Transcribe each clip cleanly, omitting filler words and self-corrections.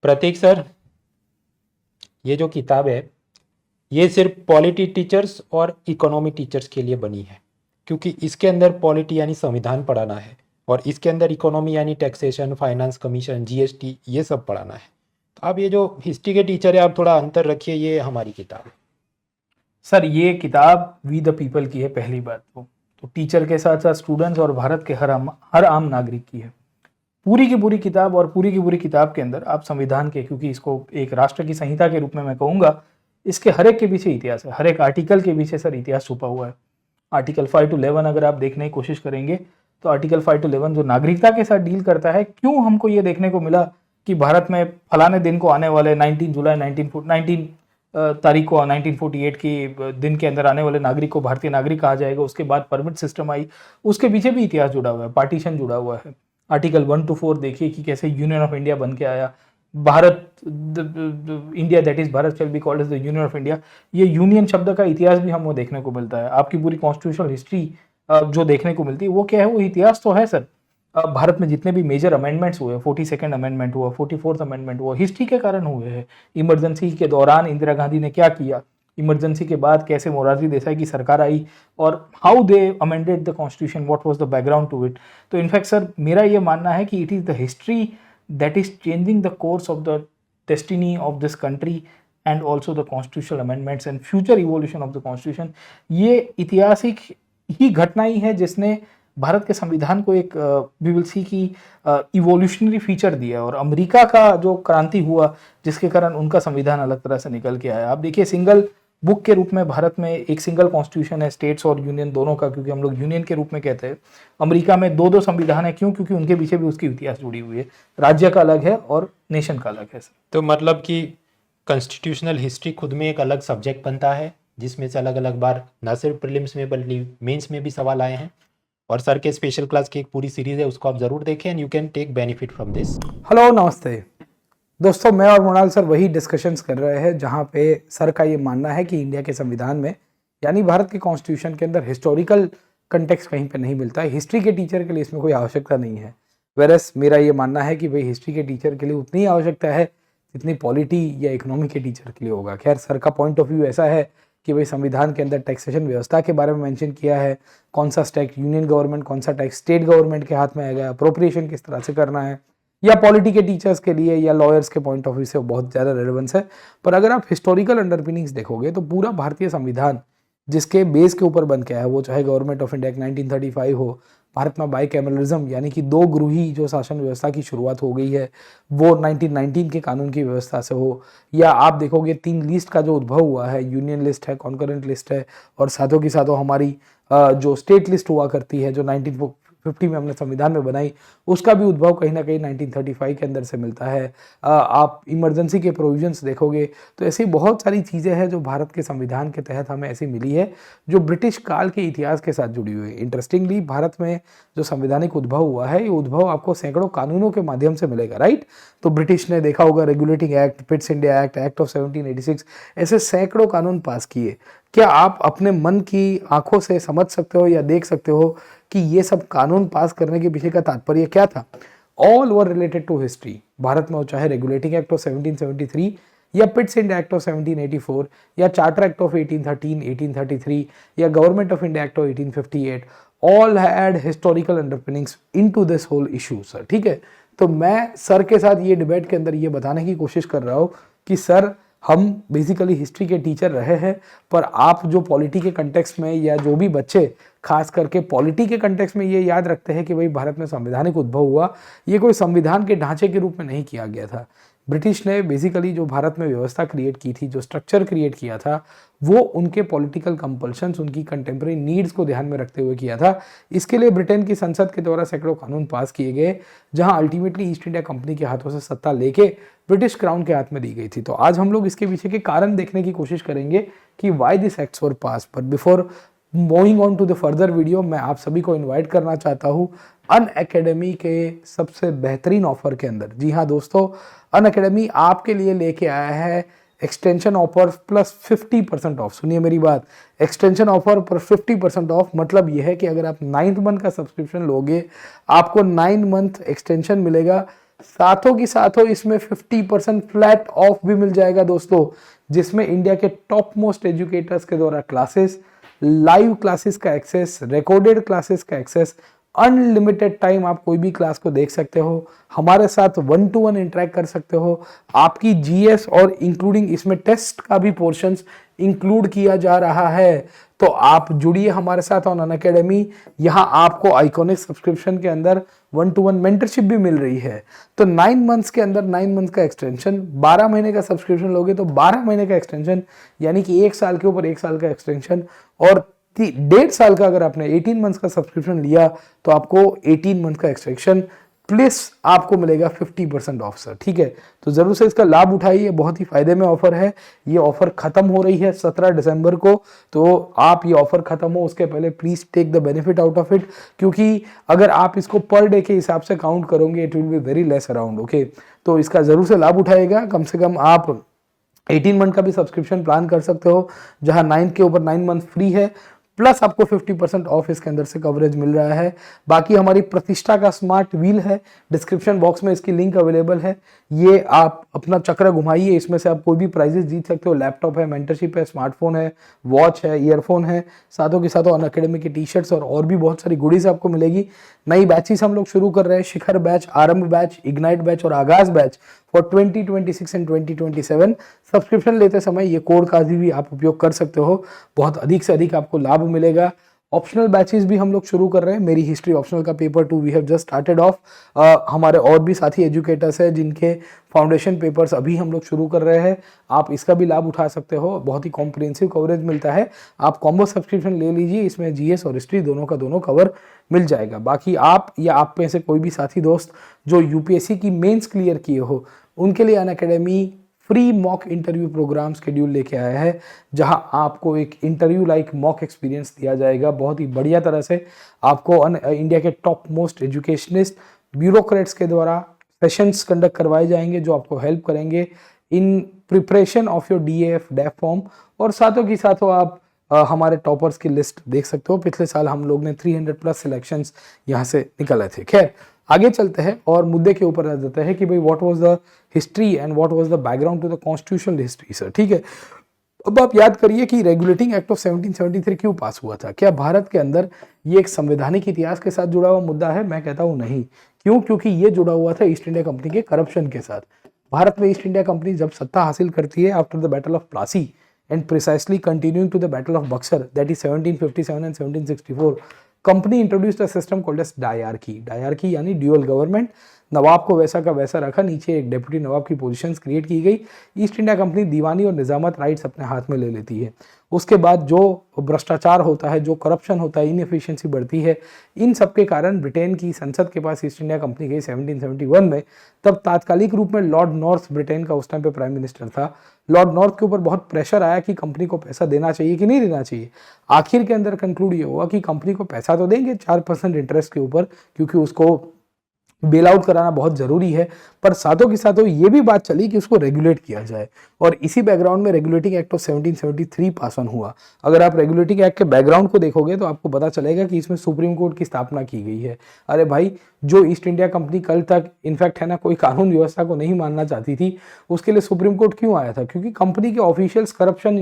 प्रतीक sir, ये जो किताब है ये सिर्फ पॉलिटी टीचर्स और इकोनॉमी टीचर्स के लिए बनी है, क्योंकि इसके अंदर पॉलिटी यानी संविधान पढ़ाना है और इसके अंदर इकोनॉमी यानी टैक्सेशन, फाइनेंस, कमीशन, जीएसटी ये सब पढ़ाना है। तो आप ये जो हिस्ट्री के टीचर है आप थोड़ा अंतर रखिए, ये हमारी किताब है। सर ये किताब वी द पीपल की है, पहली बात तो टीचर के साथ साथ स्टूडेंट्स और भारत के हर आम नागरिक की है। पूरी की पूरी किताब और पूरी की पूरी किताब के अंदर आप संविधान के, क्योंकि इसको एक राष्ट्र की संहिता के रूप में मैं कहूँगा, इसके हर एक के पीछे इतिहास है, हर एक आर्टिकल के पीछे सर इतिहास छुपा हुआ है। आर्टिकल 5 to 11 अगर आप देखने की कोशिश करेंगे तो आर्टिकल 5 to 11 जो नागरिकता के साथ डील करता है, क्यों हमको ये देखने को मिला कि भारत में फलाने दिन को आने वाले 19 जुलाई 19 तारीख को 1948 की दिन के अंदर आने वाले नागरिक को भारतीय नागरिक कहा जाएगा। उसके बाद परमिट सिस्टम आई, उसके पीछे भी इतिहास जुड़ा हुआ है, पार्टीशन जुड़ा हुआ है। आर्टिकल 1 to 4 देखिए कि कैसे यूनियन ऑफ इंडिया बन के आया। Bharat, India that is Bharat shall be called as the union of India. ये यूनियन शब्द का इतिहास भी हमको देखने को मिलता है। आपकी पूरी कॉन्स्टिट्यूशनल हिस्ट्री जो देखने को मिलती है वो क्या है, वो इतिहास तो है सर। भारत में जितने भी मेजर अमेंडमेंट्स हुए, 42nd अमेंडमेंट हुआ, 44th अमेंडमेंट हुआ, हिस्ट्री के कारण हुए हैं। इमरजेंसी के दौरान इंदिरा गांधी ने क्या किया, इमरजेंसी के बाद कैसे मोरारजी देसाई की सरकार आई और how they amended the constitution, what was the background to it. तो इनफैक्ट सर मेरा ये मानना है कि it is the history that is changing the course of the destiny of this country and also the constitutional amendments and future evolution of the constitution. ये ऐतिहासिक ही घटना ही है जिसने भारत के संविधान को एक वी विल सी की इवोल्यूशनरी फीचर दिया। और अमेरिका का जो क्रांति हुआ जिसके कारण उनका संविधान अलग तरह से निकल के आया। आप देखिए सिंगल बुक के रूप में भारत में एक सिंगल कॉन्स्टिट्यूशन है, स्टेट्स और यूनियन दोनों का, क्योंकि हम लोग यूनियन के रूप में कहते हैं। अमेरिका में दो दो संविधान है, क्यों? क्योंकि उनके पीछे भी उसकी इतिहास जुड़ी हुई है। राज्य का अलग है और नेशन का अलग है सर। तो मतलब कि कॉन्स्टिट्यूशनल हिस्ट्री खुद में एक अलग सब्जेक्ट बनता है, जिसमें से अलग अलग बार न सिर्फ प्रीलिम्स में बल्कि मेंस में भी सवाल आए हैं। और सर के स्पेशल क्लास की एक पूरी सीरीज है, उसको आप जरूर देखें and you can take benefit from this. Hello, नमस्ते दोस्तों, मैं और मृणाल सर वही डिस्कशंस कर रहे हैं जहां पे सर का ये मानना है कि इंडिया के संविधान में यानी भारत के कॉन्स्टिट्यूशन के अंदर हिस्टोरिकल कंटेक्स्ट कहीं पे नहीं मिलता है। हिस्ट्री के टीचर के लिए इसमें कोई आवश्यकता नहीं है। वेरस मेरा ये मानना है कि भाई हिस्ट्री के टीचर के लिए उतनी आवश्यकता है जितनी पॉलिटी या इकोनॉमी के टीचर के लिए होगा। खैर, सर का पॉइंट ऑफ व्यू ऐसा है कि भाई संविधान के अंदर टैक्सेशन व्यवस्था के बारे में मेंशन किया है, कौन सा टैक्स यूनियन गवर्नमेंट, कौन सा टैक्स स्टेट गवर्नमेंट के हाथ में आएगा, अप्रोप्रिएशन किस तरह से करना है, या पॉलिटी के टीचर्स के लिए या लॉयर्स के पॉइंट ऑफ व्यू से बहुत ज़्यादा रेलेवेंस है। पर अगर आप हिस्टोरिकल अंडरपिनिंग्स देखोगे तो पूरा भारतीय संविधान जिसके बेस के ऊपर बन के आया, वो चाहे गवर्नमेंट ऑफ इंडिया 1935 हो, भारत में बाइकैमरलिज्म यानी कि दो गृही जो शासन व्यवस्था की शुरुआत हो गई है वो 1919 के कानून की व्यवस्था से हो, या आप देखोगे 3 लिस्ट का जो उद्भव हुआ है, यूनियन लिस्ट है, कॉन्करेंट लिस्ट है, और साथों की साथों हमारी जो स्टेट लिस्ट हुआ करती है जो 1950 में हमने संविधान में बनाई, उसका भी उद्भव कहीं ना कहीं 1935 के अंदर से मिलता है। आप इमरजेंसी के प्रोविजंस देखोगे तो ऐसी बहुत सारी चीज़ें हैं जो भारत के संविधान के तहत हमें ऐसी मिली है जो ब्रिटिश काल के इतिहास के साथ जुड़ी हुई है। इंटरेस्टिंगली भारत में जो संवैधानिक उद्भव हुआ है, ये उद्भव आपको सैकड़ों कानूनों के माध्यम से मिलेगा, राइट। तो ब्रिटिश ने देखा होगा regulating act, Pitt's India act, act of 1786, ऐसे सैकड़ों कानून पास किए। क्या आप अपने मन की आंखों से समझ सकते हो या देख सकते हो कि ये सब कानून पास करने के पीछे का तात्पर्य क्या था? All were related to history. भारत में हो चाहे रेगुलेटिंग एक्ट ऑफ 1773 या पिट्स इंडिया एक्ट ऑफ 1784 या चार्टर एक्ट ऑफ 1813, 1833 या government of India act of 1858, all had historical underpinnings into this whole issue sir, ठीक है। तो मैं सर के साथ ये डिबेट के अंदर ये बताने की कोशिश कर रहा हूँ कि सर हम बेसिकली हिस्ट्री के टीचर रहे हैं, पर आप जो पॉलिटी के कंटेक्स्ट में या जो भी बच्चे खास करके पॉलिटी के कंटेक्स्ट में ये याद रखते हैं कि भाई भारत में संवैधानिक उद्भव हुआ, ये कोई संविधान के ढांचे के रूप में नहीं किया गया था। ब्रिटिश ने बेसिकली जो भारत में व्यवस्था क्रिएट की थी, जो स्ट्रक्चर क्रिएट किया था, वो उनके पॉलिटिकल कंपल्शंस, उनकी कंटेम्प्रेरी नीड्स को ध्यान में रखते हुए किया था। इसके लिए ब्रिटेन की संसद के द्वारा सैकड़ों कानून पास किए गए, जहां अल्टीमेटली ईस्ट इंडिया कंपनी के हाथों से सत्ता लेके ब्रिटिश क्राउन के हाथ में दी गई थी। तो आज हम लोग इसके पीछे के कारण देखने की कोशिश करेंगे कि why this acts were pass. But before moving on to the further video, मैं आप सभी को इन्वाइट करना चाहता हूँ अनअकैडमी के सबसे बेहतरीन ऑफर के अंदर। जी हाँ दोस्तों, अनअकैडमी आपके लिए लेके आया है एक्सटेंशन ऑफर प्लस 50% ऑफ। सुनिए मेरी बात, एक्सटेंशन ऑफर पर 50% ऑफ मतलब यह है कि अगर आप 9th मंथ का सब्सक्रिप्शन लोगे, आपको 9 मंथ एक्सटेंशन मिलेगा साथों की साथों इसमें 50% फ्लैट ऑफ भी मिल जाएगा दोस्तों, जिसमें इंडिया के टॉप मोस्ट एजुकेटर्स के द्वारा क्लासेस, लाइव क्लासेस का एक्सेस, रिकॉर्डेड क्लासेस का एक्सेस, अनलिमिटेड टाइम आप कोई भी क्लास को देख सकते हो, हमारे साथ 1-to-1 इंटरेक्ट कर सकते हो, आपकी जीएस और इंक्लूडिंग इसमें टेस्ट का भी पोर्शंस इंक्लूड किया जा रहा है। तो आप जुड़िए हमारे साथ ऑन अनअकैडमी। यहाँ आपको आइकॉनिक सब्सक्रिप्शन के अंदर 1-to-1 मेंटरशिप भी मिल रही है। तो 9 मंथ्स के अंदर 9 मंथ का एक्सटेंशन, 12 महीने का सब्सक्रिप्शन लोगे तो 12 महीने का एक्सटेंशन, यानी कि 1 साल के ऊपर 1 साल का एक्सटेंशन, और 1.5 साल का अगर आपने 18 मंथ्स का सब्सक्रिप्शन लिया तो आपको 18 मंथ का एक्सटेंशन प्लस आपको मिलेगा 50% ऑफ सर। ठीक है, तो जरूर से इसका लाभ उठाइए, बहुत ही फायदे में ऑफर है। ये ऑफर खत्म हो रही है 17 दिसंबर को, तो आप ये ऑफर खत्म हो उसके पहले please take the benefit out of it, क्योंकि अगर आप इसको पर डे के हिसाब से काउंट करोगे it will be very less around. Okay, तो इसका जरूर से लाभ उठाएगा। कम से कम आप 18 मंथ का भी सब्सक्रिप्शन प्लान कर सकते हो, जहां 9 के ऊपर 9 मंथ फ्री है, प्लस आपको 50% ऑफ इसके अंदर से कवरेज मिल रहा है। बाकी हमारी प्रतिष्ठा का स्मार्ट व्हील है, डिस्क्रिप्शन बॉक्स में इसकी लिंक अवेलेबल है, ये आप अपना चक्र घुमाइए, इसमें से आप कोई भी प्राइजेस जीत सकते हो। लैपटॉप है, मेंटरशिप है, स्मार्टफोन है, वॉच है, ईयरफोन है, साथों के साथ अनअकैडमी की टी शर्ट्स और भी बहुत सारी गुडीज आपको मिलेगी। नई बैचेस हम लोग शुरू कर रहे हैं, शिखर बैच, आरंभ बैच, इग्नाइट बैच और आगाज बैच फॉर 2026 एंड 2027। सब्सक्रिप्शन लेते समय ये कोड का भी आप उपयोग कर सकते हो, बहुत अधिक से अधिक आपको लाभ मिलेगा। ऑप्शनल बैचेस भी हम लोग शुरू कर रहे हैं। मेरी हिस्ट्री ऑप्शनल का paper 2 we have just started off. हमारे और भी साथी एजुकेटर्स हैं जिनके फाउंडेशन पेपर्स अभी हम लोग शुरू कर रहे हैं, आप इसका भी लाभ उठा सकते हो, बहुत ही कॉम्प्रिहेंसिव कवरेज मिलता है। आप कॉम्बो सब्सक्रिप्शन ले लीजिए, इसमें जीएस और हिस्ट्री दोनों का दोनों कवर मिल जाएगा। बाकी आप या आप में से कोई भी साथी दोस्त जो यूपीएससी की मेंस क्लियर किए हो, उनके लिए Unacademy free mock interview programme schedule लेके आया है, जहां आपको एक इंटरव्यू लाइक मॉक एक्सपीरियंस दिया जाएगा बहुत ही बढ़िया तरह से। आपको इंडिया के टॉप मोस्ट एजुकेशनिस्ट ब्यूरोक्रेट्स के द्वारा सेशंस कंडक्ट करवाए जाएंगे जो आपको हेल्प करेंगे in preparation of your DF डैफ form. और साथों की साथों आप हमारे टॉपर्स की लिस्ट देख सकते हो। पिछले साल हम लोग ने 300+ सिलेक्शंस यहाँ से निकाले थे। खैर, आगे चलते हैं और मुद्दे के ऊपर आ जाते हैं कि भाई what was the history and what was the background to the constitutional history sir. ठीक है, अब आप याद करिए कि रेगुलेटिंग एक्ट ऑफ 1773 क्यों पास हुआ था। क्या भारत के अंदर ये एक संवैधानिक इतिहास के साथ जुड़ा हुआ मुद्दा है? मैं कहता हूँ नहीं। क्यों? क्योंकि ये जुड़ा हुआ था ईस्ट इंडिया कंपनी के करप्शन के साथ। भारत में ईस्ट इंडिया कंपनी जब सत्ता हासिल करती है after the battle of Plassey and precisely continuing to the Battle of Buxar, that is 1757 and 1764, company introduced a system called as dyarchy. Dyarchy यानी ड्यूअल गवर्नमेंट, नवाब को वैसा का वैसा रखा, नीचे एक डिप्टी नवाब की पोजीशंस क्रिएट की गई। ईस्ट इंडिया कंपनी दीवानी और निजामत राइट्स अपने हाथ में ले लेती है। उसके बाद जो भ्रष्टाचार होता है, जो करप्शन होता है, इनएफिशिएंसी बढ़ती है, इन सब के कारण ब्रिटेन की संसद के पास ईस्ट इंडिया कंपनी गई 1771 में। तब तात्कालिक रूप में लॉर्ड नॉर्थ ब्रिटेन का उस टाइम पे प्राइम मिनिस्टर था। लॉर्ड नॉर्थ के ऊपर बहुत प्रेशर आया कि कंपनी को पैसा देना चाहिए कि नहीं देना चाहिए। आखिर के अंदर कंक्लूड ये हुआ कि कंपनी को पैसा तो देंगे 4% इंटरेस्ट के ऊपर, क्योंकि उसको बेल आउट कराना बहुत जरूरी है, पर साथों के साथों ये भी बात चली कि उसको रेगुलेट किया जाए। और इसी बैकग्राउंड में regulating act of 1773 pass on हुआ। अगर आप रेगुलेटिंग एक्ट के बैकग्राउंड को देखोगे तो आपको पता चलेगा कि इसमें सुप्रीम कोर्ट की स्थापना की गई है। अरे भाई, जो ईस्ट इंडिया कंपनी कल तक इनफैक्ट है ना कोई कानून व्यवस्था को नहीं मानना चाहती थी, उसके लिए सुप्रीम कोर्ट क्यों आया था? क्योंकि कंपनी के ऑफिशियल्स करप्शन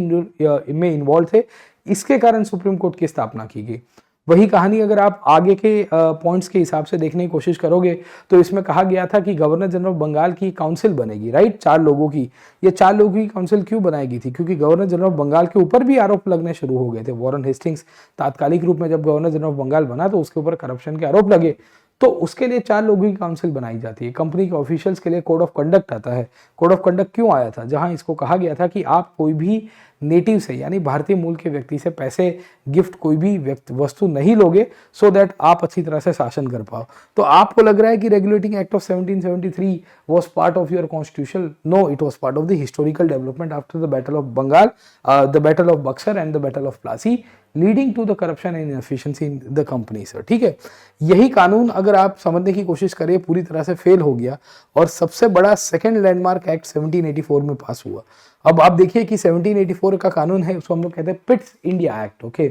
में इन्वॉल्व थे, इसके कारण सुप्रीम कोर्ट की स्थापना की गई। वही कहानी अगर आप आगे के पॉइंट्स के हिसाब से देखने की कोशिश करोगे तो इसमें कहा गया था कि गवर्नर जनरल ऑफ बंगाल की काउंसिल बनेगी, राइट, 4 लोगों की। ये 4 लोगों की काउंसिल क्यों बनाई थी? क्योंकि गवर्नर जनरल ऑफ बंगाल के ऊपर भी आरोप लगने शुरू हो गए थे। वॉरेन हेस्टिंग्स तात्कालिक रूप में जब गवर्नर जनरल ऑफ बंगाल बना तो उसके ऊपर करप्शन के आरोप लगे, तो उसके लिए 4 लोगों की काउंसिल बनाई जाती है। कंपनी के ऑफिशियल्स के लिए कोड ऑफ कंडक्ट आता है। कोड ऑफ कंडक्ट क्यों आया था? जहां इसको कहा गया था कि आप कोई भी नेटिव से यानी भारतीय मूल के व्यक्ति से पैसे, गिफ्ट, कोई भी वस्तु नहीं लोगे, सो दैट आप अच्छी तरह से शासन कर पाओ। तो आपको लग रहा है कि regulating act of 1773 was part of your constitution? No, it was part of the historical development after the battle of Bengal, the battle of Buxar and the battle of Plassey, leading to the corruption and inefficiency in the company sir. ठीक है, यही कानून अगर आप समझने की कोशिश करें पूरी तरह से फेल हो गया और सबसे बड़ा सेकंड लैंडमार्क एक्ट 1784 में पास हुआ। अब आप देखिए कि 1784 का कानून है, उसको हम लोग कहते हैं पिट्स इंडिया एक्ट। ओके,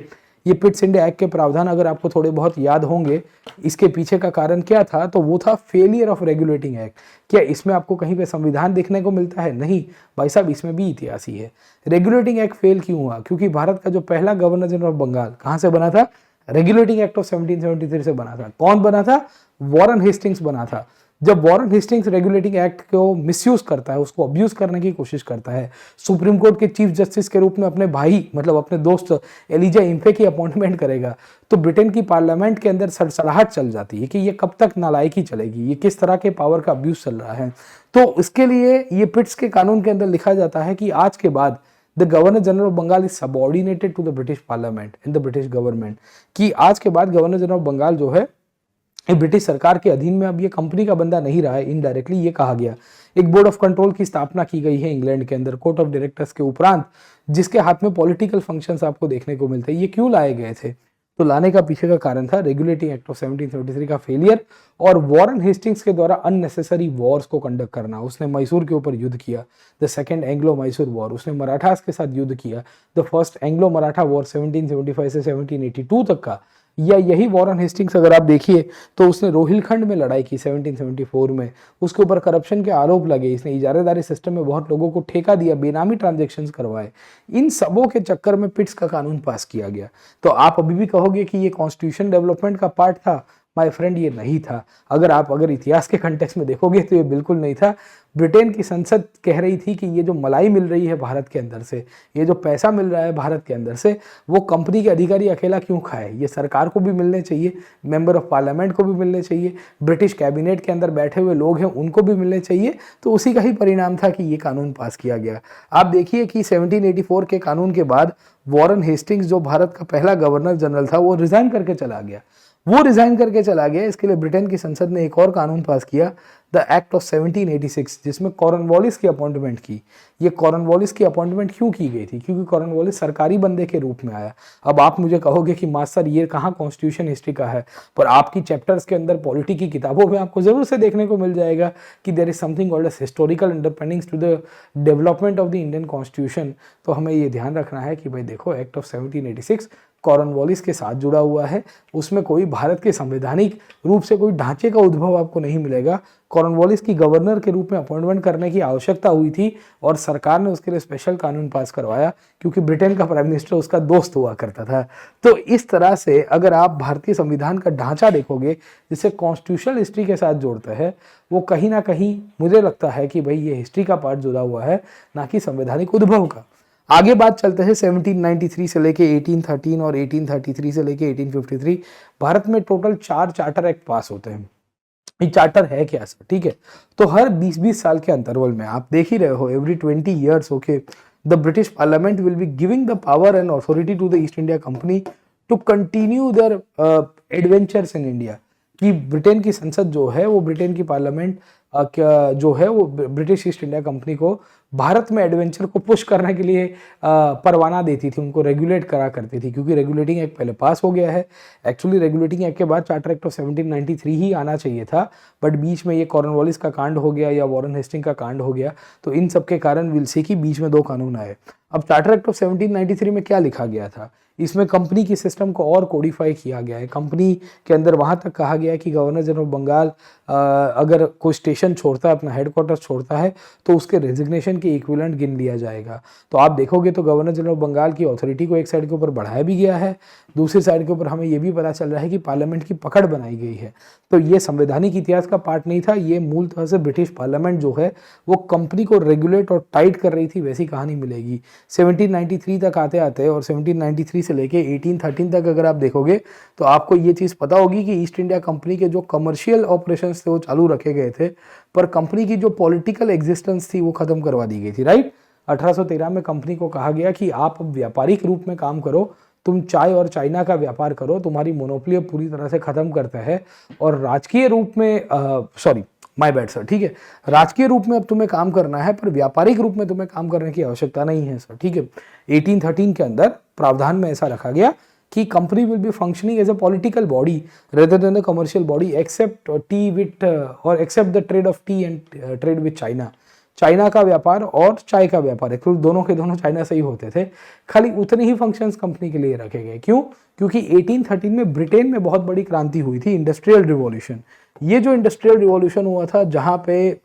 ये पिट्स इंडिया एक्ट के प्रावधान अगर आपको थोड़े बहुत याद होंगे, इसके पीछे का कारण क्या था, तो वो था फेलियर ऑफ रेगुलेटिंग एक्ट। क्या इसमें आपको कहीं पे संविधान देखने को मिलता है? नहीं भाई साहब, इसमें भी इतिहास ही है। रेगुलेटिंग एक्ट फेल क्यों हुआ? क्योंकि भारत का जो पहला गवर्नर जनरल ऑफ बंगाल कहाँ से बना था? रेगुलेटिंग एक्ट ऑफ 1773 से बना था। कौन बना था? वॉरेन हेस्टिंग्स बना था। जब वॉरेन हेस्टिंग्स रेगुलेटिंग एक्ट को मिसयूज करता है, उसको अब्यूज करने की कोशिश करता है, सुप्रीम कोर्ट के चीफ जस्टिस के रूप में अपने भाई मतलब अपने दोस्त एलिजा इम्फे की अपॉइंटमेंट करेगा, तो ब्रिटेन की पार्लियामेंट के अंदर सड़सड़ाहट चल जाती है कि ये कब तक नालायकी चलेगी, ये किस तरह के पावर का अब्यूज चल रहा है। तो इसके लिए ये पिट्स के कानून के अंदर लिखा जाता है कि आज के बाद the governor general of Bengal is subordinated to the British parliament in the British government, कि आज के बाद गवर्नर जनरल ऑफ बंगाल जो है ये ब्रिटिश सरकार के अधीन में अब ये कंपनी का बंदा नहीं रहा है। इनडायरेक्टली ये कहा गया। एक बोर्ड ऑफ कंट्रोल की स्थापना की गई है इंग्लैंड के अंदर, कोर्ट ऑफ डायरेक्टर्स के उपरांत, जिसके हाथ में पॉलिटिकल फंक्शंस आपको देखने को मिलते हैं। ये क्यों लाए गए थे? तो लाने का पीछे का कारण था रेगुलेटिंग एक्ट ऑफ 1773 का फेलियर और वॉरेन हेस्टिंग्स के द्वारा अननेसेसरी वॉर्स को कंडक्ट करना। उसने मैसूर के ऊपर युद्ध किया, the second Anglo Mysore war. उसने मराठास के साथ युद्ध किया, the first Anglo Maratha war 1775 से 1782 तक का। या यही वॉरेन हेस्टिंग्स अगर आप देखिए तो उसने रोहिलखंड में लड़ाई की 1774 में, उसके ऊपर करप्शन के आरोप लगे, इसने इजारेदारी सिस्टम में बहुत लोगों को ठेका दिया, बेनामी ट्रांजैक्शंस करवाए। इन सबों के चक्कर में पिट्स का कानून पास किया गया। तो आप अभी भी कहोगे कि ये कॉन्स्टिट्यूशन डेवलपमेंट का पार्ट था? माय फ्रेंड, ये नहीं था। अगर इतिहास के कंटेक्स्ट में देखोगे तो ये बिल्कुल नहीं था। ब्रिटेन की संसद कह रही थी कि ये जो मलाई मिल रही है भारत के अंदर से, ये जो पैसा मिल रहा है भारत के अंदर से, वो कंपनी के अधिकारी अकेला क्यों खाए? ये सरकार को भी मिलने चाहिए, मेंबर ऑफ पार्लियामेंट को भी मिलने चाहिए, ब्रिटिश कैबिनेट के अंदर बैठे हुए लोग हैं उनको भी मिलने चाहिए। तो उसी का ही परिणाम था कि ये कानून पास किया गया। आप देखिए कि 1784 के कानून के बाद वॉरेन हेस्टिंग्स जो भारत का पहला गवर्नर जनरल था, वो रिजाइन करके चला गया। इसके लिए ब्रिटेन की संसद ने एक और कानून पास किया, द एक्ट ऑफ 1786, जिसमें कॉर्नवालिस की अपॉइंटमेंट की। ये कॉर्नवालिस की अपॉइंटमेंट क्यों की गई थी? क्योंकि कॉर्नवालिस सरकारी बंदे के रूप में आया। अब आप मुझे कहोगे कि मास्टर ये कहाँ कॉन्स्टिट्यूशन हिस्ट्री का है, पर आपकी चैप्टर्स के अंदर पॉलिटी की किताबों में आपको जरूर से देखने को मिल जाएगा कि there is something called as historical underpinnings to the development of the Indian constitution. तो हमें ये ध्यान रखना है कि भाई देखो, एक्ट ऑफ 1786 कॉर्नवालिस के साथ जुड़ा हुआ है, उसमें कोई भारत के संवैधानिक रूप से कोई ढांचे का उद्भव आपको नहीं मिलेगा। कॉर्नवालिस की गवर्नर के रूप में अपॉइंटमेंट करने की आवश्यकता हुई थी और सरकार ने उसके लिए स्पेशल कानून पास करवाया, क्योंकि ब्रिटेन का प्राइम मिनिस्टर उसका दोस्त हुआ करता था। तो इस तरह से अगर आप भारतीय संविधान का ढांचा देखोगे जिसे कॉन्स्टिट्यूशनल हिस्ट्री के साथ जोड़ता है, वो कहीं ना कहीं मुझे लगता है कि भाई ये हिस्ट्री का पार्ट जुड़ा हुआ है, ना कि संवैधानिक उद्भव का। आगे बात चलते हैं 1793 से लेके 1813 और 1833 से लेके 1853। भारत में टोटल 4 चार्टर एक्ट पास होते हैं। ये चार्टर है क्या सर? ठीक है, तो हर 20-20 साल के अंतरवल में आप देख ही रहे हो, every 20 years, okay, the British parliament will be giving the power and authority to the East India Company to continue their adventures in India. कि ब्रिटेन की संसद जो है वो ब्रिटेन की पार्लियामेंट जो है वो ब्रिटिश ईस्ट इंडिया कंपनी को भारत में एडवेंचर को पुश करने के लिए परवाना देती थी, उनको रेगुलेट करा करती थी, क्योंकि रेगुलेटिंग एक्ट पहले पास हो गया है। एक्चुअली रेगुलेटिंग एक्ट के बाद चार्टर एक्ट ऑफ 1793 ही आना चाहिए था, बट बीच में ये कॉर्नवालिस का कांड हो गया या वॉरेन हेस्टिंग का कांड हो गया, तो इन सब के कारण विल सी कि बीच में 2 कानून आए। अब चार्टर एक्ट ऑफ 1793 में क्या लिखा गया था? इसमें कंपनी की सिस्टम को और कोडिफाई किया गया है। कंपनी के अंदर वहाँ तक कहा गया है कि गवर्नर जनरल बंगाल अगर कोई स्टेशन छोड़ता है, अपना हेडक्वार्टर्स छोड़ता है, तो उसके रेजिग्नेशन के इक्विवेलेंट गिन लिया जाएगा। तो आप देखोगे तो गवर्नर जनरल बंगाल की अथॉरिटी को एक साइड के ऊपर बढ़ाया भी गया है, दूसरी साइड के ऊपर हमें ये भी पता चल रहा है कि पार्लियामेंट की पकड़ बनाई गई है। तो ये संवैधानिक इतिहास का पार्ट नहीं था, ये मूलतः से ब्रिटिश पार्लियामेंट जो है वो कंपनी को रेगुलेट और टाइट कर रही थी, वैसी कहानी मिलेगी। 1793 तक आते आते और 1793 से लेके 1813 तक अगर आप देखोगे तो आपको ये चीज़ पता होगी कि ईस्ट इंडिया कंपनी के जो कमर्शियल ऑपरेशंस थे वो चालू रखे गए थे, पर कंपनी की जो पॉलिटिकल एग्जिस्टेंस थी वो खत्म करवा दी गई थी, राइट। 1813 में कंपनी को कहा गया कि आप अब व्यापारिक रूप में काम करो, तुम चाय और चाइना का व्यापार करो, तुम्हारी मोनोपोली अब पूरी तरह से खत्म करता है, और राजकीय रूप में माय बैड सर, ठीक है, राजकीय रूप में अब तुम्हें काम करना है, पर व्यापारिक रूप में तुम्हें काम करने की आवश्यकता नहीं है सर, ठीक है। 1813 के अंदर प्रावधान में ऐसा रखा गया कि company will be functioning as a political body rather than a commercial body except tea with और except the trade of tea and trade with China. China का व्यापार और चाय का व्यापार है, क्योंकि दोनों के दोनों चाइना से ही होते थे, खाली उतने ही फंक्शंस कंपनी के लिए रखे गए। क्यों? क्योंकि 1813 में ब्रिटेन में बहुत बड़ी क्रांति हुई थी, इंडस्ट्रियल रिवॉल्यूशन। ये जो इंडस्ट्रियल रिवॉल्यूशन हुआ था, जहाँ पे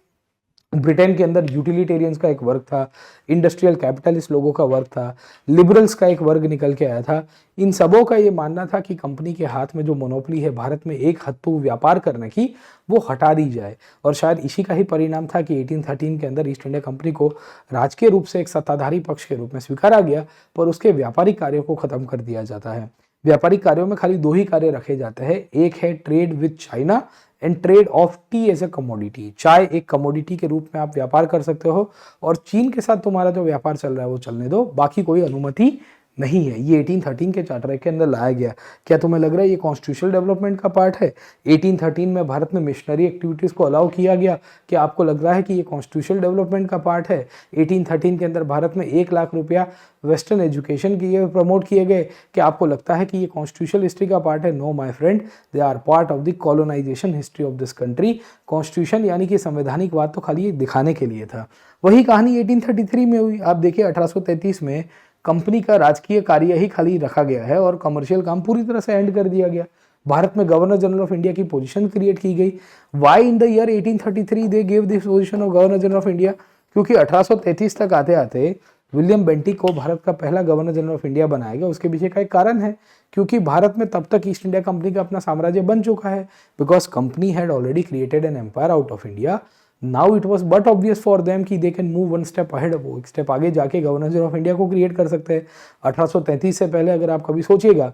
ब्रिटेन के अंदर यूटिलिटेरियंस का एक वर्ग था, इंडस्ट्रियल कैपिटलिस्ट लोगों का वर्ग था, लिबरल्स का एक वर्ग निकल के आया था। इन सबों का ये मानना था कि कंपनी के हाथ में जो मोनोपोली है भारत में एक हद तक व्यापार करने की, वो हटा दी जाए। और शायद इसी का ही परिणाम था कि 1813 के अंदर ईस्ट इंडिया कंपनी को राजकीय रूप से एक सत्ताधारी पक्ष के रूप में स्वीकारा गया, पर उसके व्यापारिक कार्यों को खत्म कर दिया जाता है। व्यापारिक कार्यों में खाली दो ही कार्य रखे जाते हैं, एक है trade with China and trade of tea as a commodity. चाय एक कमोडिटी के रूप में आप व्यापार कर सकते हो, और चीन के साथ तुम्हारा जो व्यापार चल रहा है वो चलने दो, बाकी कोई अनुमति नहीं है। ये 1813 के चार्टर के अंदर लाया गया। क्या तुम्हें लग रहा है ये कॉन्स्टिट्यूशनल डेवलपमेंट का पार्ट है? 1813 में भारत में मिशनरी एक्टिविटीज़ को अलाउ किया गया। क्या आपको लग रहा है कि ये कॉन्स्टिट्यूशनल डेवलपमेंट का पार्ट है? 1813 के अंदर भारत में 1 लाख रुपया वेस्टर्न एजुकेशन के लिए प्रमोट किए गए। क्या आपको लगता है कि ये कॉन्स्टिट्यूशनल हिस्ट्री का पार्ट है? No my friend, they are part of the colonization history of this country. Constitution यानी कि संवैधानिक बात तो खाली ये दिखाने के लिए था। वही कहानी 1833 में हुई। आप देखिए 1833 में कंपनी का राजकीय कार्य ही खाली रखा गया है और कमर्शियल काम पूरी तरह से एंड कर दिया गया। भारत में गवर्नर जनरल ऑफ इंडिया की पोजीशन क्रिएट की गई। Why in the year 1833 they give this position of governor general of India? क्योंकि 1833 तक आते आते विलियम बेंटिक को भारत का पहला गवर्नर जनरल ऑफ इंडिया बनाया गया। उसके पीछे का एक कारण है, क्योंकि भारत में तब तक ईस्ट इंडिया कंपनी का अपना साम्राज्य बन चुका है, because company had already created an empire out of India. Now it was but obvious for them कि they can move one step ahead, वो एक स्टेप आगे जाके गवर्नर जनरल ऑफ इंडिया को क्रिएट कर सकते हैं। 1833 से पहले अगर आप कभी सोचिएगा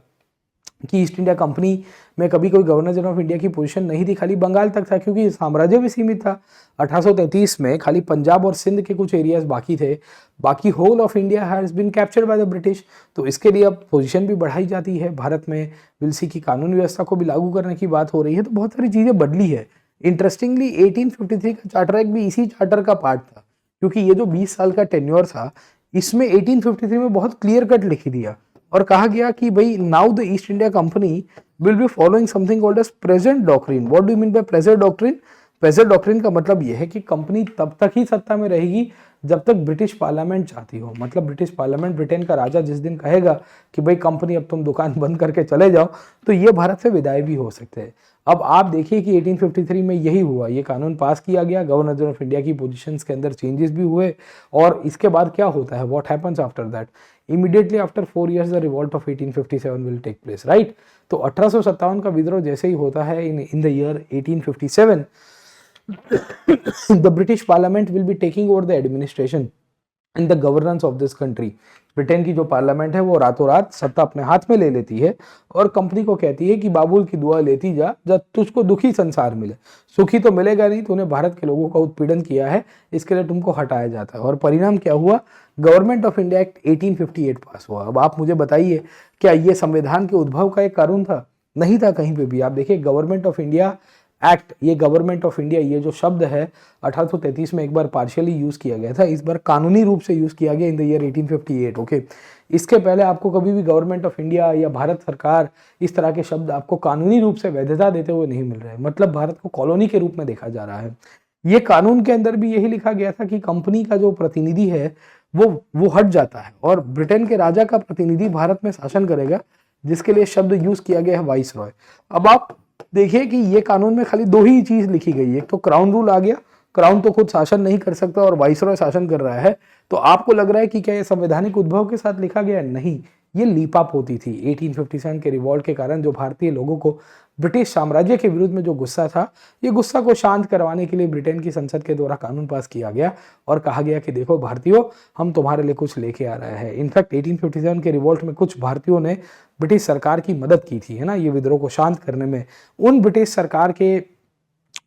कि ईस्ट इंडिया कंपनी में कभी कोई गवर्नर जनरल ऑफ इंडिया की पोजीशन नहीं थी, खाली बंगाल तक था, क्योंकि साम्राज्य भी सीमित था। 1833 में खाली पंजाब और सिंध के कुछ एरियाज बाकी थे, बाकी whole of India has been captured by the British. तो इसके लिए अब पोजीशन भी बढ़ाई जाती है। भारत में विल्सी की कानून व्यवस्था को भी लागू करने की बात हो रही है, तो बहुत सारी चीज़ें बदली है। इंटरेस्टिंगली 1853 का चार्टर एक्ट भी इसी चार्टर का पार्ट था, क्योंकि ये जो 20 साल का टेन्योर था, इसमें 1853 में बहुत क्लियर कट लिख दिया और कहा गया कि भाई now the East India company will be following something called as present doctrine. What do you mean by present doctrine? Present doctrine का मतलब यह है कि कंपनी तब तक ही सत्ता में रहेगी जब तक ब्रिटिश पार्लियामेंट चाहती हो। मतलब ब्रिटिश पार्लियामेंट, ब्रिटेन का राजा जिस दिन कहेगा कि भाई कंपनी अब तुम दुकान बंद करके चले जाओ, तो ये भारत से विदाई भी हो सकते हैं। अब आप देखिए कि 1853 में यही हुआ, ये कानून पास किया गया, गवर्नर जनरल ऑफ इंडिया की पोजीशंस के अंदर चेंजेस भी हुए। और इसके बाद क्या होता है, what happens after that? Immediately after 4 years the revolt of 1857 will take place, right? तो 1857 का विद्रोह जैसे ही होता है in the year 1857 the British Parliament will be taking over the administration and the governance of this country. Britain की जो parliament है वो रातों रात सत्ता अपने हाथ में ले लेती है और कंपनी को कहती है कि बाबुल की दुआ लेती जा, जब तुझको दुखी संसार मिले। सुखी तो मिलेगा नहीं, तूने भारत के लोगों का उत्पीड़न किया है, इसके लिए तुमको हटाया जाता है। और परिणाम क्या हुआ? गवर्नमेंट ऑफ इंडिया एक्ट 1858 पास हुआ। अब आप मुझे बताइए, क्या ये संविधान के उद्भव का एक कानून था? नहीं था कहीं पे भी। आप देखिए गवर्नमेंट ऑफ इंडिया एक्ट, ये गवर्नमेंट ऑफ इंडिया, ये जो शब्द है 1833 में एक बार पार्शियली यूज किया गया था, इस बार कानूनी रूप से यूज किया गया इन द ईयर 1858। ओके, इसके पहले आपको कभी भी गवर्नमेंट ऑफ इंडिया या भारत सरकार इस तरह के शब्द आपको कानूनी रूप से वैधता देते हुए नहीं मिल रहे। मतलब भारत को कॉलोनी के रूप में देखा जा रहा है। ये कानून के अंदर भी यही लिखा गया था कि कंपनी का जो प्रतिनिधि है वो हट जाता है और ब्रिटेन के राजा का प्रतिनिधि भारत में शासन करेगा, जिसके लिए शब्द यूज किया गया है वाइस रॉय। अब आप देखिए कि ये कानून में खाली दो ही चीज लिखी गई है, एक तो क्राउन रूल आ गया, क्राउन तो खुद शासन नहीं कर सकता और वाइसरॉय शासन कर रहा है। तो आपको लग रहा है कि क्या ये संवैधानिक उद्भव के साथ लिखा गया है? नहीं, ये लीपाप होती थी। 1857 के रिवॉल्ट के कारण जो भारतीय लोगों को ब्रिटिश साम्राज्य के विरुद्ध में जो गुस्सा था, ये गुस्सा को शांत करवाने के लिए ब्रिटेन की संसद के द्वारा कानून पास किया गया और कहा गया कि देखो भारतीयों, हम तुम्हारे लिए कुछ लेके आ रहे हैं। इनफैक्ट 1857 के रिवॉल्ट में कुछ भारतीयों ने ब्रिटिश सरकार की मदद की थी, है ना, ये विद्रोह को शांत करने में। उन ब्रिटिश सरकार के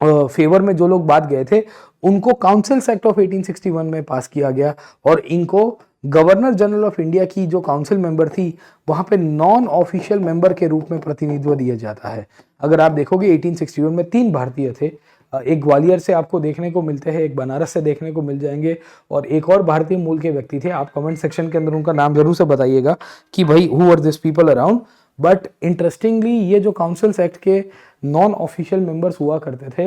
फेवर में जो लोग बात गए थे, उनको काउंसिल्स एक्ट ऑफ 1861 में पास किया गया और इनको गवर्नर जनरल ऑफ इंडिया की जो काउंसिल मेंबर थी, वहां पे नॉन ऑफिशियल मेंबर के रूप में प्रतिनिधित्व दिया जाता है। अगर आप देखोगे 1861 में 3 भारतीय थे, एक ग्वालियर से आपको देखने को मिलते हैं, एक बनारस से देखने को मिल जाएंगे और एक और भारतीय मूल के व्यक्ति थे। आप कमेंट सेक्शन के अंदर उनका नाम जरूर से बताइएगा कि भाई who are this people around. But interestingly ये जो काउंसिल्स एक्ट के नॉन ऑफिशियल मेंबर्स हुआ करते थे,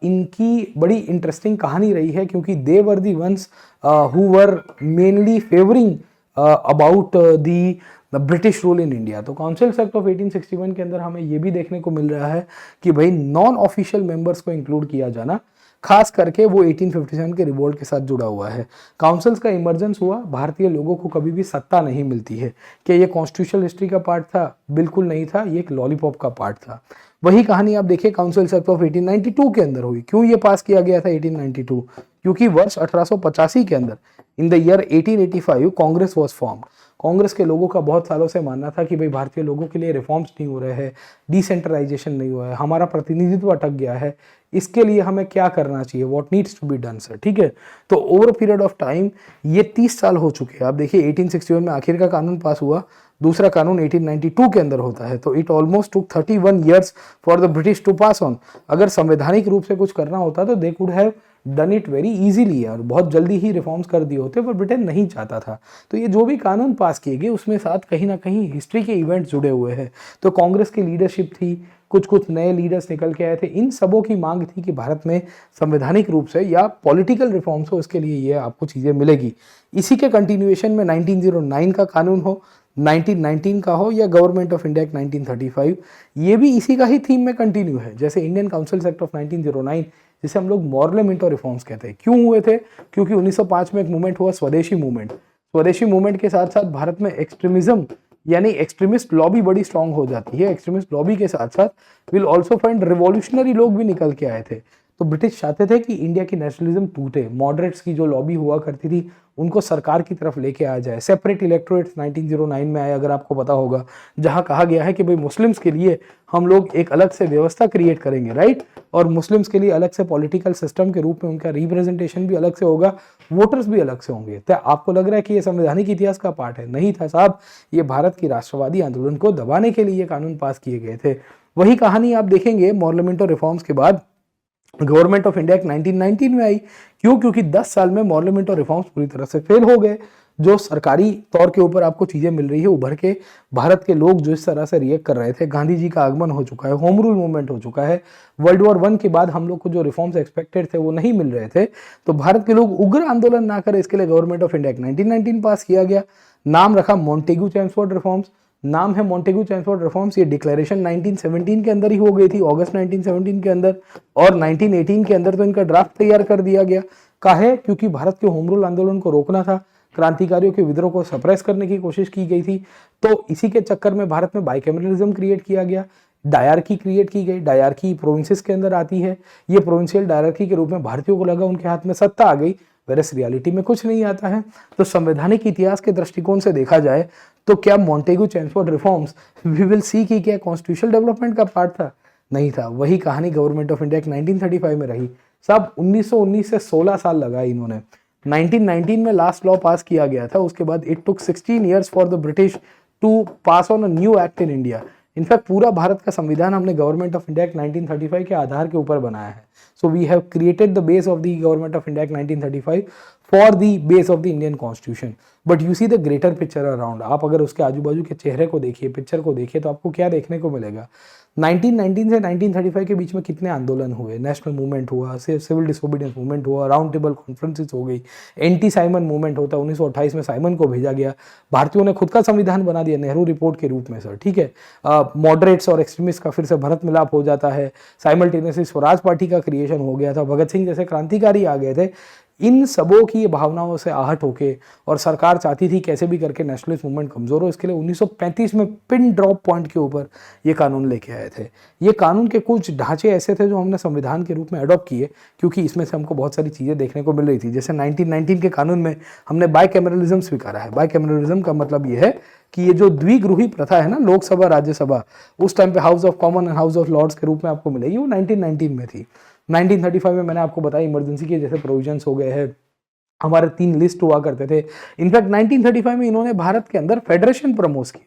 इनकी बड़ी इंटरेस्टिंग कहानी रही है, क्योंकि they were the ones who were mainly favouring about the British rule in India. तो काउंसिल्स एक्ट ऑफ 1861 के अंदर हमें ये भी देखने को मिल रहा है कि भाई नॉन ऑफिशियल मेंबर्स को इंक्लूड किया जाना, खास करके वो 1857 के रिवोल्ट के साथ जुड़ा हुआ है। काउंसिल्स का इमरजेंस हुआ, भारतीय लोगों को कभी भी सत्ता नहीं मिलती है। क्या ये कॉन्स्टिट्यूशनल हिस्ट्री का पार्ट था? बिल्कुल नहीं था, ये एक लॉलीपॉप का पार्ट था। वही कहानी आप देखिए काउंसिल्स एक्ट ऑफ 1892 के अंदर हुई। क्यों ये पास किया गया था 1892? क्योंकि वर्ष 1885 के अंदर इन the year 1885 Congress was formed. Congress के लोगों का बहुत सालों से मानना था कि भाई भारतीय लोगों के लिए रिफॉर्म्स नहीं हो रहे हैं, डिसेंट्रलाइजेशन नहीं हुआ है, हमारा प्रतिनिधित्व अटक गया है, इसके लिए हमें क्या करना चाहिए, what needs to be done sir. ठीक है, तो over a period of time ये 30 साल हो चुके हैं। आप देखिए 1861 में आखिर का कानून पास हुआ, दूसरा कानून 1892 के अंदर होता है, तो it almost took 31 years for the British to pass on. अगर संवैधानिक रूप से कुछ करना होता तो they could have done it very easily और बहुत जल्दी ही रिफॉर्म्स कर दिए होते, पर ब्रिटेन नहीं चाहता था। तो ये जो भी कानून पास किए गए उसमें साथ कहीं ना कहीं हिस्ट्री के इवेंट्स जुड़े हुए हैं। तो कांग्रेस की लीडरशिप थी, कुछ कुछ नए लीडर्स निकल के आए थे, इन सबों की मांग थी कि भारत में संवैधानिक रूप से या पॉलिटिकल रिफॉर्म्स हो, इसके लिए ये आपको चीज़ें मिलेगी। इसी के कंटिन्यूएशन में 1909 का कानून हो, 1919 का हो या गवर्नमेंट ऑफ इंडिया एक्ट 1935, ये भी इसी का ही थीम में कंटिन्यू है। जैसे इंडियन काउंसिल्स एक्ट ऑफ 1909 जिसे हम लोग मॉरले मिंटो रिफॉर्म्स कहते हैं। क्यों हुए थे? क्योंकि 1905 में एक मूवमेंट हुआ स्वदेशी मूवमेंट। स्वदेशी मूवमेंट के साथ साथ भारत में एक्सट्रीमिज्म यानी एक्सट्रीमिस्ट लॉबी बड़ी स्ट्रांग हो जाती है। एक्सट्रीमिस्ट लॉबी के साथ साथ विल ऑल्सो फाइंड रिवॉल्यूशनरी लोग भी निकल के आए थे। तो ब्रिटिश चाहते थे कि इंडिया की नेशनलिज्म टूटे, मॉडरेट्स की जो लॉबी हुआ करती थी उनको सरकार की तरफ लेके आ जाए। सेपरेट इलेक्टोरेट्स 1909 में आए, अगर आपको पता होगा, जहां कहा गया है कि भाई मुस्लिम्स के लिए हम लोग एक अलग से व्यवस्था क्रिएट करेंगे, राइट, और मुस्लिम्स के लिए अलग से पॉलिटिकल सिस्टम के रूप में उनका रिप्रेजेंटेशन भी अलग से होगा, वोटर्स भी अलग से होंगे। तो आपको लग रहा है कि ये संवैधानिक इतिहास का पार्ट है? नहीं था साहब, ये भारत की राष्ट्रवादी आंदोलन को दबाने के लिए ये कानून पास किए गए थे। वही कहानी आप देखेंगे मॉर्लेमेंटो रिफॉर्म्स के बाद गवर्नमेंट ऑफ इंडिया एक्ट 1919 में आई। क्यों? क्योंकि 10 साल में मॉर्लेमेंटो रिफॉर्म्स पूरी तरह से फेल हो गए। जो सरकारी तौर के ऊपर आपको चीजें मिल रही है उभर के, भारत के लोग जो इस तरह से रिएक्ट कर रहे थे, गांधी जी का आगमन हो चुका है, होम रूल मूवमेंट हो चुका है, वर्ल्ड वॉर 1 के बाद हम लोग को जो रिफॉर्म्स एक्सपेक्टेड थे वो नहीं मिल रहे थे, तो भारत के लोग उग्र आंदोलन ना करें इसके लिए गवर्नमेंट ऑफ इंडिया एक्ट 1919 पास किया गया। नाम रखा मॉन्टेग्यू चैम्सफोर्ड रिफॉर्म्स। नाम है मॉन्टेग्यू चैम्सफोर्ड रिफॉर्म्स। ये डिक्लेरेशन 1917 के अंदर ही हो गई थी, अगस्त 1917 के अंदर, और 1918 के अंदर तो इनका ड्राफ्ट तैयार कर दिया गया। काहे? क्योंकि भारत के होम रूल आंदोलन को रोकना था, क्रांतिकारियों के विद्रोह को सप्रेस करने की कोशिश की गई थी। तो इसी के चक्कर में भारत में बाइकैमरलिज्म क्रिएट किया गया, डायरकी क्रिएट की गई। डायरकी प्रोविंसेस के अंदर आती है। ये प्रोविंशियल डायरकी के रूप में भारतीयों को लगा उनके हाथ में सत्ता आ गई, वेरस रियलिटी में कुछ नहीं आता है। तो संवैधानिक इतिहास के दृष्टिकोण से देखा जाए तो क्या Montagu Chelmsford reforms we will see कि क्या कॉन्स्टिट्यूशनल डेवलपमेंट का पार्ट था? नहीं था। वही कहानी गवर्नमेंट ऑफ इंडिया एक्ट 1935 में रही। सब 1919 से 16 साल लगा इन्होंने। 1919 में लास्ट लॉ पास किया गया था, उसके बाद it took 16 years for the British to pass on a new act in India. In fact पूरा भारत का संविधान हमने गवर्नमेंट ऑफ इंडिया एक्ट 1935 के आधार के ऊपर बनाया है। So we have created the base of the government of India act 1935 for the base of the Indian constitution. But you see the greater picture around. आप अगर उसके आजू बाजू के चेहरे को देखिए, पिक्चर को देखिए, तो आपको क्या देखने को मिलेगा? 1919 से 1935 के बीच में कितने आंदोलन हुए? नेशनल मूवमेंट हुआ, सिविल डिसोबीडियंस मूवमेंट हुआ, राउंड टेबल कॉन्फ्रेंसेस हो गई, एंटी साइमन मूवमेंट होता है, 1928 में साइमन को भेजा गया, भारतीयों ने खुद का संविधान बना दिया नेहरू रिपोर्ट के रूप में सर, ठीक है। मॉडरेट्स और एक्सट्रीमिस्ट का फिर से भरत मिलाप हो जाता है, साइमल्टेनियसली स्वराज पार्टी का क्रिएशन हो गया था, भगत सिंह जैसे क्रांतिकारी आ गए थे। इन सबों की भावनाओं से आहट होके, और सरकार चाहती थी कैसे भी करके नेशनलिस्ट मूवमेंट कमजोर हो, इसके लिए 1935 में पिन ड्रॉप पॉइंट के ऊपर ये कानून लेके आए थे। ये कानून के कुछ ढांचे ऐसे थे जो हमने संविधान के रूप में अडॉप्ट किए, क्योंकि इसमें से हमको बहुत सारी चीज़ें देखने को मिल रही थी। जैसे 1919 के कानून में हमने बाइकैमरलिज्म स्वीकारा है। बाइकैमरलिज्म का मतलब ये है कि ये जो द्विगृही प्रथा है ना, लोकसभा राज्यसभा, उस टाइम पे house of common and house of Lords के रूप में आपको मिलेगी, वो 1919 में थी। 1935 में मैंने आपको बताया इमरजेंसी के जैसे प्रोविजंस हो गए हैं, हमारे 3 लिस्ट हुआ करते थे। इनफैक्ट 1935 में इन्होंने भारत के अंदर फेडरेशन प्रमोट किया।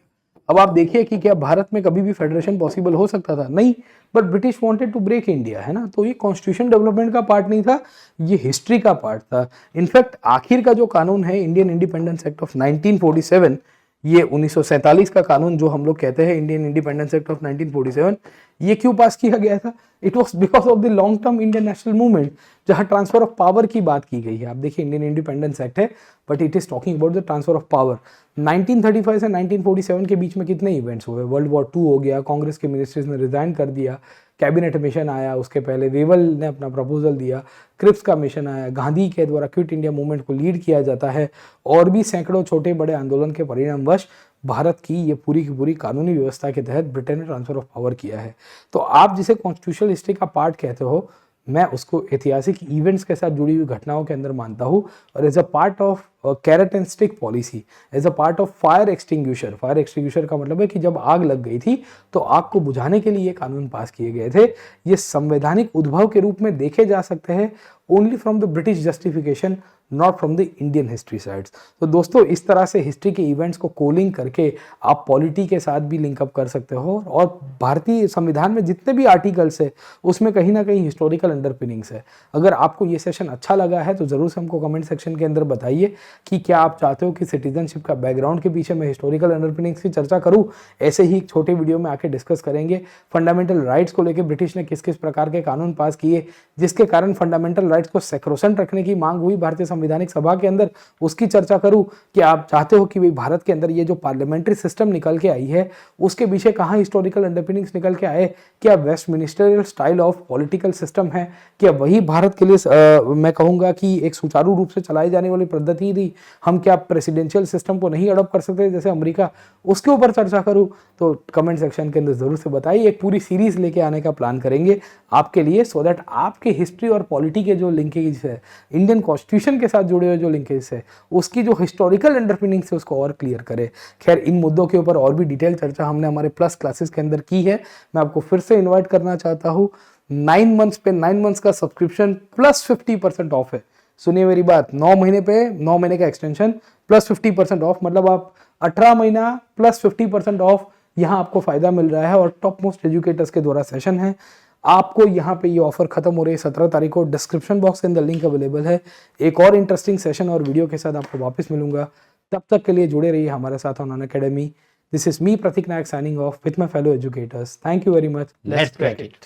अब आप देखिए कि क्या भारत में कभी भी फेडरेशन पॉसिबल हो सकता था? नहीं, but British wanted to break India, है ना। तो ये कॉन्स्टिट्यूशन डेवलपमेंट का पार्ट नहीं था, ये हिस्ट्री का पार्ट था। इनफैक्ट आखिर का जो कानून है इंडियन इंडिपेंडेंस एक्ट ऑफ 1947, ये 1947 का कानून जो हम लोग कहते हैं इंडियन इंडिपेंडेंस एक्ट ऑफ 1947, ये क्यों पास किया गया था? It was because of the long term Indian national movement, जहां ट्रांसफर ऑफ पावर की बात की गई है। आप देखिए इंडियन इंडिपेंडेंस एक्ट है, but it is talking about the transfer of power. 1935 से 1947 के बीच में कितने इवेंट्स हुए? वर्ल्ड वॉर 2 हो गया, कांग्रेस के मिनिस्ट्रीज ने रिजाइन कर दिया, कैबिनेट मिशन आया, उसके पहले वेवल ने अपना प्रपोजल दिया, क्रिप्स का मिशन आया, गांधी के द्वारा क्विट इंडिया मूवमेंट को लीड किया जाता है, और भी सैकड़ों छोटे बड़े आंदोलन के परिणामवश भारत की ये पूरी की पूरी कानूनी व्यवस्था के तहत ब्रिटेन ने ट्रांसफर ऑफ पावर किया है। तो आप जिसे कॉन्स्टिट्यूशनल हिस्ट्री का पार्ट कहते हो, मैं उसको ऐतिहासिक इवेंट्स के साथ जुड़ी हुई घटनाओं के अंदर मानता हूँ, और as a part of carrot and stick policy, as a part of fire extinguisher. Fire extinguisher का मतलब है कि जब आग लग गई थी तो आग को बुझाने के लिए कानून पास किए गए थे। ये संवैधानिक उद्भव के रूप में देखे जा सकते हैं only from the British justification, not from the Indian history sides. तो दोस्तों, इस तरह से हिस्ट्री के इवेंट्स को कोलिंग करके आप पॉलिटी के साथ भी लिंकअप कर सकते हो, और भारतीय संविधान में जितने भी आर्टिकल्स है उसमें कहीं ना कहीं हिस्टोरिकल अंडरपिनिंग्स है। अगर आपको ये सेशन अच्छा लगा है तो ज़रूर से हमको कमेंट सेक्शन के अंदर बताइए कि क्या आप चाहते हो कि सिटीजनशिप का बैकग्राउंड के पीछे मैं हिस्टोरिकल अंडरपिनिंग्स की चर्चा करूं। ऐसे ही एक छोटे वीडियो में आके डिस्कस करेंगे फंडामेंटल राइट्स को लेकर ब्रिटिश ने किस किस प्रकार के कानून पास किए, जिसके कारण फंडामेंटल राइट्स को सैक्रोसेंट रखने की मांग हुई भारतीय संवैधानिक सभा के अंदर, उसकी चर्चा करूं। कि आप चाहते हो कि भाई भारत के अंदर ये जो पार्लियामेंट्री सिस्टम निकल के आई है उसके पीछे कहाँ हिस्टोरिकल अंडरपिनिंग्स निकल के आए, क्या west ministerial style of political system है, क्या वही भारत के लिए मैं कहूँगा कि एक सुचारू रूप से चलाई जाने वाली पद्धति थी, हम क्या प्रेसिडेंशियल सिस्टम को नहीं अडॉप्ट कर सकते जैसे अमेरिका, उसके ऊपर चर्चा करूं तो कमेंट सेक्शन के अंदर जरूर से बताइए। एक पूरी सीरीज लेके आने का प्लान करेंगे आपके लिए, सो दैट आपके हिस्ट्री और पॉलिटी के जो लिंकेज है, इंडियन कॉन्स्टिट्यूशन के साथ जुड़े हुए जो लिंकेज है, उसकी जो हिस्टोरिकल अंडरपिनिंग्स है उसको और क्लियर करे। खैर, इन मुद्दों के ऊपर और भी डिटेल चर्चा हमने हमारे प्लस क्लासेस के अंदर की है। मैं आपको फिर से इन्वाइट करना चाहता हूँ, 9 मंथ्स पे 9 मंथ्स का सब्सक्रिप्शन प्लस 50% ऑफ है। सुनिए मेरी बात, 9 महीने पे 9 महीने का एक्सटेंशन प्लस 50% ऑफ, मतलब आप 18 महीना प्लस 50% ऑफ यहाँ आपको फायदा मिल रहा है, और टॉप मोस्ट एजुकेटर्स के द्वारा सेशन है। आपको यहाँ पे ये ऑफर खत्म हो रही है 17 तारीख को। डिस्क्रिप्शन बॉक्स के अंदर लिंक अवेलेबल है। एक और इंटरेस्टिंग सेशन और वीडियो के साथ आपको वापस मिलूंगा। तब तक के लिए जुड़े रहिए हमारे साथ on Unacademy. This is me Prateek Nayak signing off with my fellow educators. Thank you very much. Let's crack it.